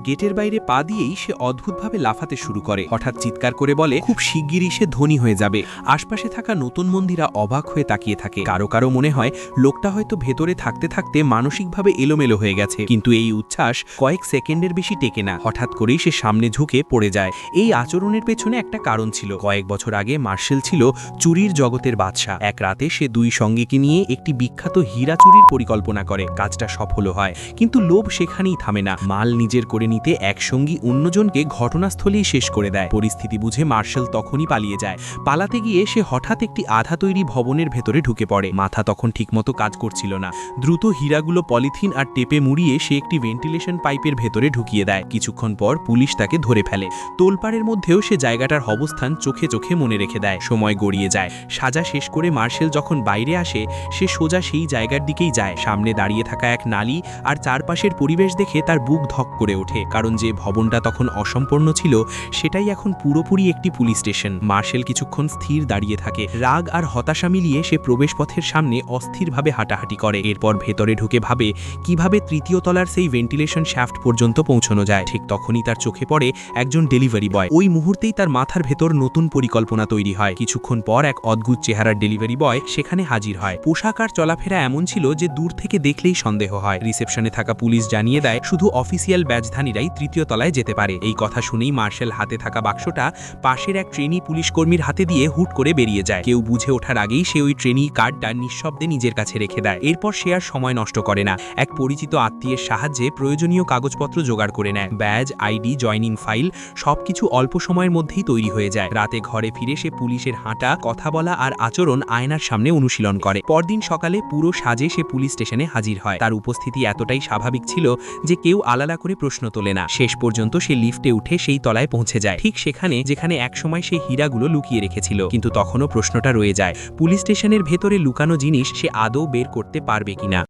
গেটের বাইরে পা দিয়েই সে অদ্ভুতভাবে লাফাতে শুরু করে। হঠাৎ চিৎকার করে বলে খুব শিগগিরই সে ধনী হয়ে যাবে। আশপাশে থাকা নতুন মন্দিরা অবাক হয়ে তাকিয়ে থাকে। কারো কারো মনে হয় লোকটা হয়তো ভেতরে থাকতে থাকতে মানসিকভাবে এলোমেলো হয়ে গেছে। কিন্তু এই উচ্ছ্বাস কয়েক সেকেন্ডের বেশি টেকে না। হঠাৎ করেই সে সামনে ঝুঁকে পড়ে যায়। এই আচরণের পেছনে একটা কারণ ছিল। কয়েক বছর আগে মার্শেল ছিল চুরির জগতের বাদশা। এক রাতে সে দুই সঙ্গীকে নিয়ে একটি বিখ্যাত হীরা চুরির পরিকল্পনা করে। কাজটা সফল হয়, কিন্তু লোভ সেখানেই থামে না। মাল নিজের করে নিতে এক সঙ্গী অন্যজনকে ঘটনাস্থলেই শেষ করে দেয়। পরিস্থিতি বুঝে মার্শেল তখনই পালিয়ে যায়। পালাতে গিয়ে সে হঠাৎ একটি আধা তৈরি ভবনের ভেতরে ঢুকে পড়ে। মাথা তখন ঠিকমতো কাজ করছিল না। দ্রুত হীরাগুলো পলিথিন আর টেপে মুড়িয়ে সে একটি ভেন্টিলেশন পাইপের ভেতরে ঢুকিয়ে দেয়। কিছুক্ষণ পর পুলিশ তাকে ধরে ফেলে। তোলপাড়ের মধ্যেও সে জায়গাটার অবস্থান চোখে চোখে মনে রেখে দেয়। সময় গড়িয়ে যায়। সাজা শেষ করে মার্শেল যখন বাইরে আসে, সে সোজা সেই জায়গার দিকেই যায়। সামনে দাঁড়িয়ে থাকা এক নালী আর চারপাশের পরিবেশ দেখে তার বুক ধক করে ওঠে। কারণ যে ভবনটা তখন অসম্পূর্ণ ছিল সেটাই এখন পুরোপুরি একটি পুলিশ স্টেশন। মার্শেল কিছুক্ষণ স্থির দাঁড়িয়ে থাকে। রাগ আর হতাশা মিলিয়ে সে প্রবেশপথের সামনে অস্থিরভাবে হাঁটাহাঁটি করে। এরপর ভেতরে ঢুকে ভাবে কিভাবে তৃতীয় তলার সেই ভেন্টিলেশন শ্যাফট পর্যন্ত পৌঁছানো যায়। ঠিক তখনই তার চোখে পড়ে একজন ডেলিভারি বয়। ওই মুহূর্তেই তার মাথার ভেতর নতুন পরিকল্পনা তৈরি হয়। কিছুক্ষণ পর এক অদ্ভুত চেহারার ডেলিভারি বয় সেখানে হাজির হয়। পোশাক আর চলাফেরা এমন ছিল যে দূর থেকে দেখলেই সন্দেহ হয়। রিসেপশনে থাকা পুলিশ জানিয়ে দেয় শুধু অফিসিয়াল ব্যাজধারীরাই তৃতীয় তলায় যেতে পারে। এই কথা শুনেই মার্শেল হাতে থাকা বাক্সটা পাশের এক ট্রেনি পুলিশ কর্মীর হাতে দিয়ে হুট করে বেরিয়ে যায়। কেউ বুঝে ওঠার আগেই সে ওই ট্রেনি কার্ডটা নিঃশব্দে নিজের কাছে রেখে দেয়। এরপর সে আর সময় নষ্ট করে না। এক পরিচিত আত্মীয়ের সাহায্যে প্রয়োজনীয় কাগজপত্র জোগাড় করে নেয়। ব্যাজ, আইডি, জয়নিং ফাইল সবকিছু অল্প সময়ের মধ্যেই তৈরি হয়ে যায়। রাতে ঘরে ফিরে সে পুলিশের হাঁটা, কথা বলা আর আচরণ আয়নার সামনে অনুশীলন করে। পরদিন সকালে পুরো সাজে সে পুলিশ স্টেশনে হাজির হয়। তার উপস্থিতি এতটাই স্বাভাবিক ছিল যে কেউ আলাদা করে প্রশ্ন তোলে না। শেষ পর্যন্ত সে লিফটে উঠে সেই তলায় পৌঁছে যায়, ঠিক সেখানে যেখানে একসময় সে হীরাগুলো লুকিয়ে রেখেছিল। কিন্তু তখনও প্রশ্নটা রয়ে যায়, পুলিশ স্টেশনের ভেতরে লুকানো জিনিস সে আদৌ বের করতে পারবে কিনা।